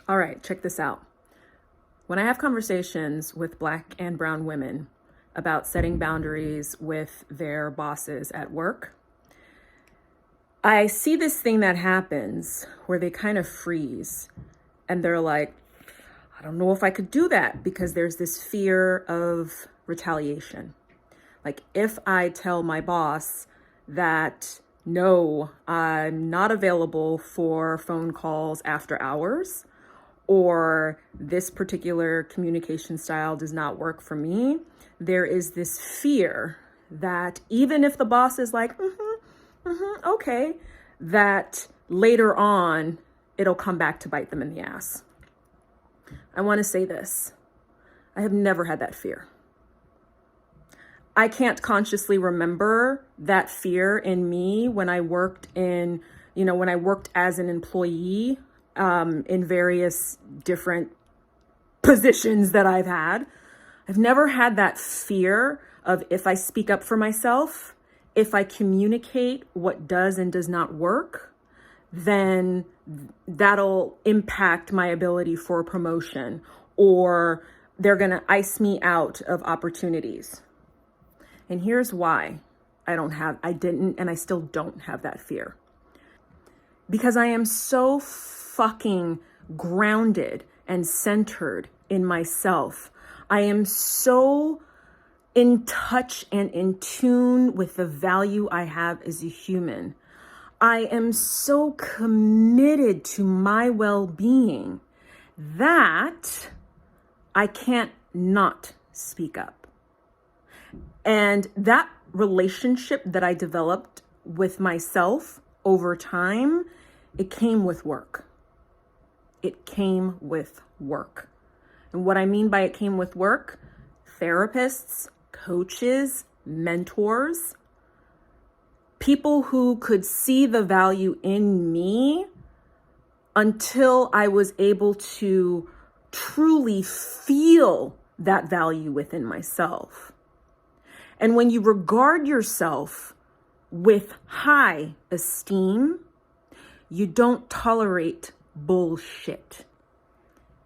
All right, check this out. When I have conversations with Black and brown women about setting boundaries with their bosses at work, I see this thing that happens where they kind of freeze and they're like, I don't know if I could do that, because there's this fear of retaliation. Like, if I tell my boss that, no, I'm not available for phone calls after hours, or this particular communication style does not work for me, there is this fear that even if the boss is like, okay, that later on, it'll come back to bite them in the ass. I want to say this. I have never had that fear. I can't consciously remember that fear in me when I worked as an employee in various different positions that I've had. I've never had that fear of, if I speak up for myself, if I communicate what does and does not work, then that'll impact my ability for a promotion, or they're going to ice me out of opportunities. And here's why I didn't, and I still don't have that fear. Because I am so fucking grounded and centered in myself. I am so in touch and in tune with the value I have as a human. I am so committed to my well-being that I can't not speak up. And that relationship that I developed with myself over time, it came with work. It came with work. And what I mean by it came with work, therapists, coaches, mentors, people who could see the value in me until I was able to truly feel that value within myself. And when you regard yourself with high esteem, you don't tolerate bullshit.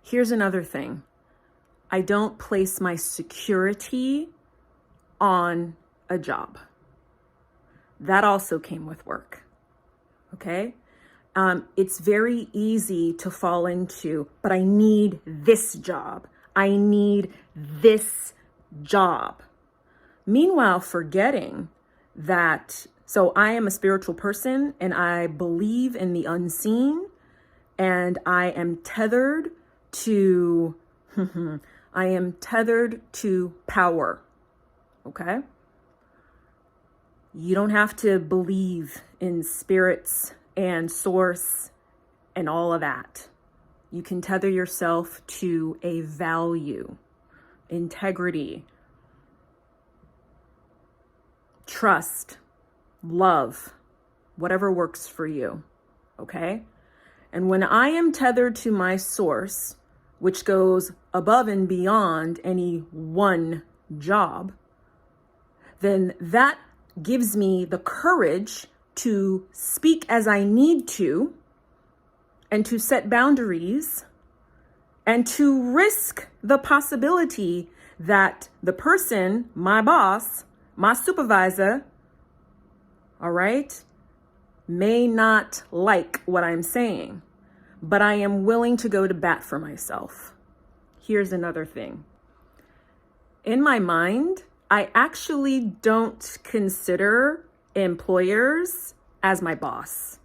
Here's another thing. I don't place my security on a job. That also came with work, okay? It's very easy to fall into, but I need this job. I need this job. Meanwhile, forgetting that, so I am a spiritual person and I believe in the unseen, and I am tethered to, power, okay? You don't have to believe in spirits and source and all of that. You can tether yourself to a value, integrity, trust, love, whatever works for you, okay? And when I am tethered to my source, which goes above and beyond any one job, then that gives me the courage to speak as I need to, and to set boundaries, and to risk the possibility that the person, my boss, my supervisor, all right, may not like what I'm saying, but I am willing to go to bat for myself. Here's another thing. In my mind, I actually don't consider employers as my boss.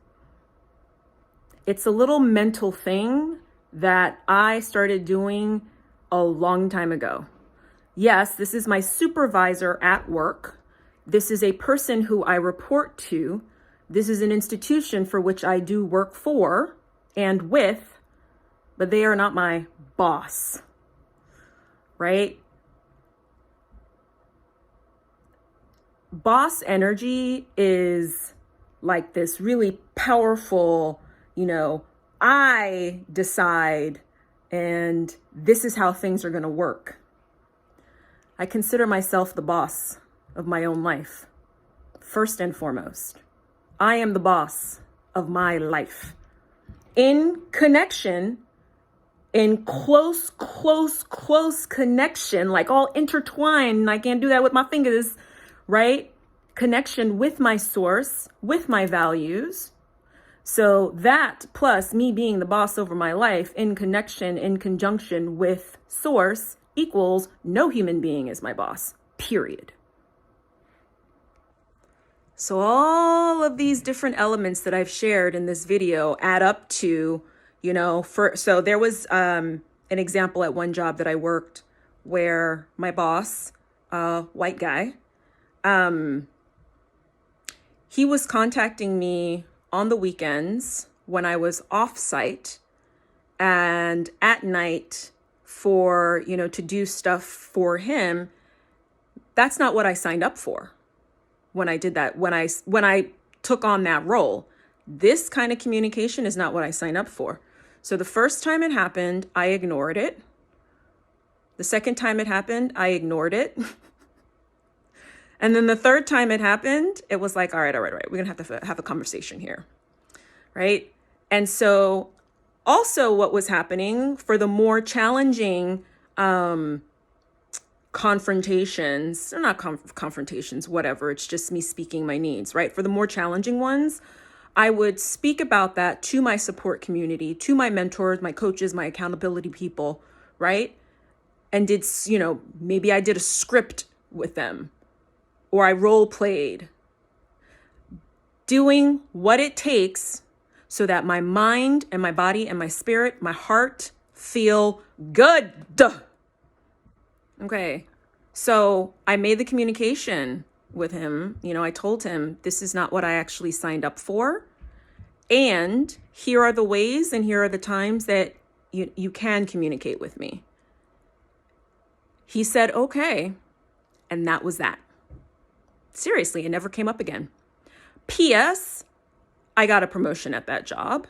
It's a little mental thing that I started doing a long time ago. Yes, this is my supervisor at work. This is a person who I report to. This is an institution for which I do work for and with, but they are not my boss, right? Boss energy is like this really powerful, I decide and this is how things are going to work. I consider myself the boss of my own life. First and foremost, I am the boss of my life in connection in close connection, like all intertwined. I can't do that with my fingers, right? Connection with my source, with my values. So that plus me being the boss over my life in connection, in conjunction with source equals no human being is my boss, period. So all of these different elements that I've shared in this video add up to, so there was an example at one job that I worked where my boss, white guy, he was contacting me on the weekends when I was off site and at night for, to do stuff for him. That's not what I signed up for when I did that, when I took on that role. This kind of communication is not what I signed up for. So the first time it happened, I ignored it. The second time it happened, I ignored it. And then the third time it happened, it was like, all right. We're going to have a conversation here, right? And so also what was happening for the more challenging confrontations, or not confrontations, whatever, it's just me speaking my needs, right? For the more challenging ones, I would speak about that to my support community, to my mentors, my coaches, my accountability people, right? And maybe I did a script with them, or I role played, doing what it takes so that my mind and my body and my spirit, my heart feel good. Okay. So I made the communication with him. I told him, this is not what I actually signed up for. And here are the ways and here are the times that you can communicate with me. He said, okay. And that was that. Seriously, it never came up again. P.S. I got a promotion at that job.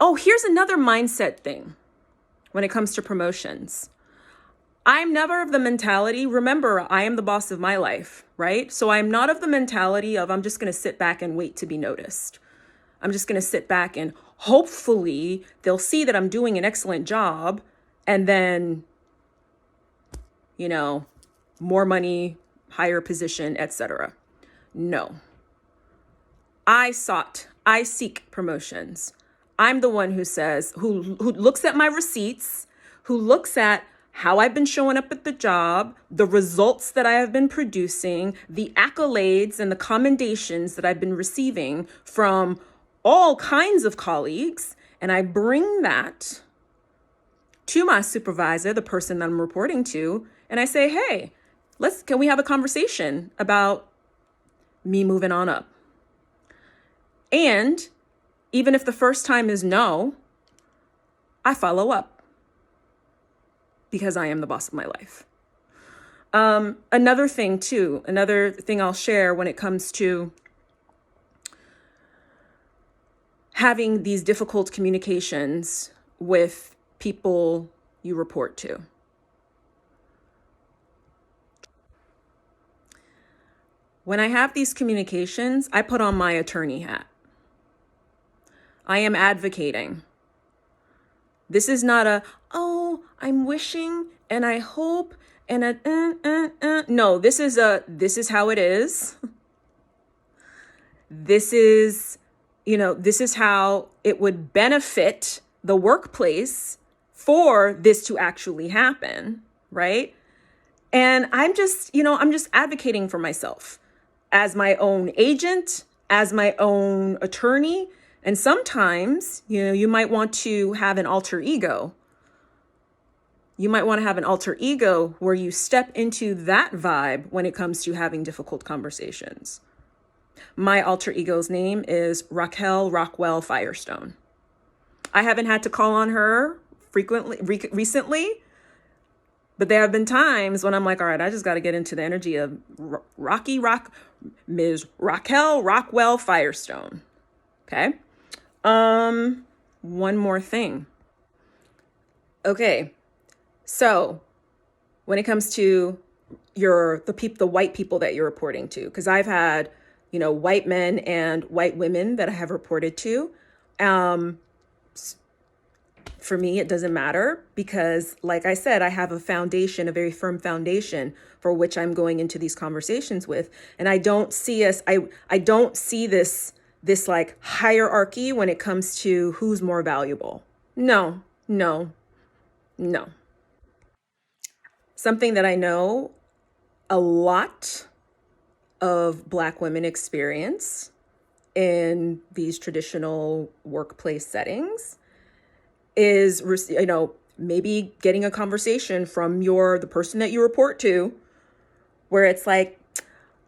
Oh, here's another mindset thing when it comes to promotions. I'm never of the mentality, remember, I am the boss of my life, right? So I'm not of the mentality of I'm just going to sit back and wait to be noticed. I'm just going to sit back and hopefully they'll see that I'm doing an excellent job and then, more money, higher position, etc. No. I seek promotions. I'm the one who says, who looks at my receipts, who looks at how I've been showing up at the job, the results that I have been producing, the accolades and the commendations that I've been receiving from all kinds of colleagues. And I bring that to my supervisor, the person that I'm reporting to, and I say, hey, can we have a conversation about me moving on up? And even if the first time is no, I follow up because I am the boss of my life. Another thing I'll share when it comes to having these difficult communications with people you report to. When I have these communications, I put on my attorney hat. I am advocating. This is not I'm wishing and I hope and no, this is how it is. This is how it would benefit the workplace for this to actually happen, right? And I'm just advocating for myself as my own agent, as my own attorney. And sometimes, you might want to have an alter ego. You might want to have an alter ego where you step into that vibe when it comes to having difficult conversations. My alter ego's name is Raquel Rockwell Firestone. I haven't had to call on her recently, but there have been times when I'm like, all right, I just got to get into the energy of Ms. Raquel Rockwell Firestone. Okay. One more thing. Okay. So when it comes to the white people that you're reporting to, because I've had, white men and white women that I have reported to. For me, it doesn't matter because, like I said, I have a foundation, a very firm foundation for which I'm going into these conversations with. And I don't see I don't see this like hierarchy when it comes to who's more valuable. No, no, no. Something that I know a lot of Black women experience in these traditional workplace settings is, maybe getting a conversation from the person that you report to, where it's like,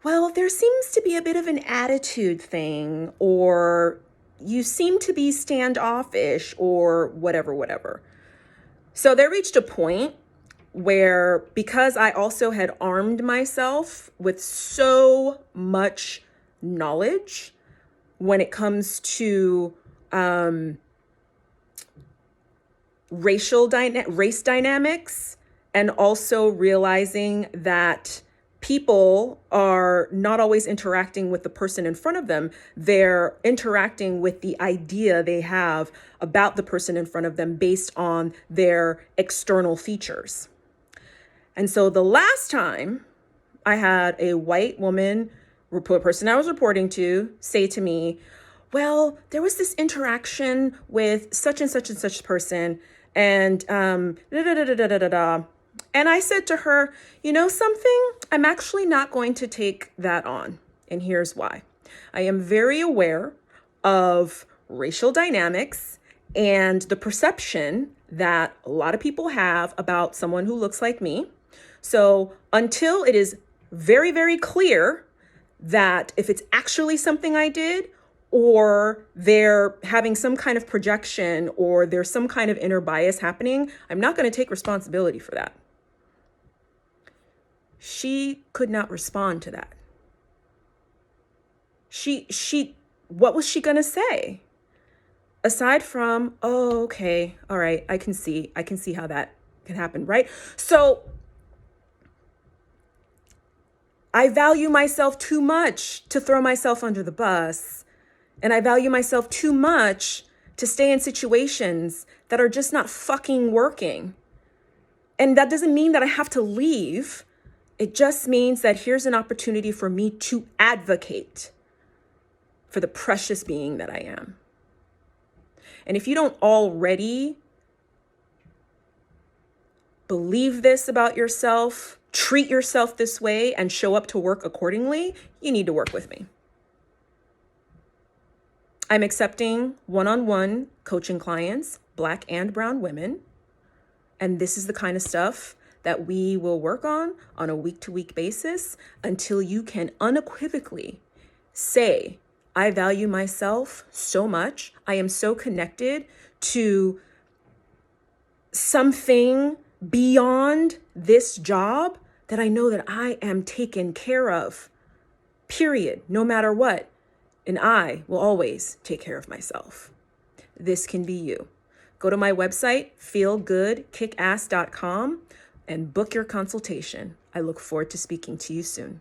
well, there seems to be a bit of an attitude thing, or you seem to be standoffish, or whatever. So they reached a point where, because I also had armed myself with so much knowledge when it comes to race dynamics, and also realizing that people are not always interacting with the person in front of them. They're interacting with the idea they have about the person in front of them based on their external features. And so the last time I had a white woman, person I was reporting to, say to me, well, there was this interaction with such and such and such person, and and I said to her, you know something? I'm actually not going to take that on. And here's why. I am very aware of racial dynamics and the perception that a lot of people have about someone who looks like me. So until it is very, very clear that if it's actually something I did, or they're having some kind of projection, or there's some kind of inner bias happening, I'm not going to take responsibility for that. She could not respond to that. What was she going to say? Aside from, oh, okay, all right, I can see how that can happen, right? So I value myself too much to throw myself under the bus. And I value myself too much to stay in situations that are just not fucking working. And that doesn't mean that I have to leave. It just means that here's an opportunity for me to advocate for the precious being that I am. And if you don't already believe this about yourself, treat yourself this way, and show up to work accordingly, you need to work with me. I'm accepting one-on-one coaching clients, Black and brown women. And this is the kind of stuff that we will work on a week-to-week basis until you can unequivocally say, I value myself so much. I am so connected to something beyond this job that I know that I am taken care of, period, no matter what. And I will always take care of myself. This can be you. Go to my website, feelgoodkickass.com, and book your consultation. I look forward to speaking to you soon.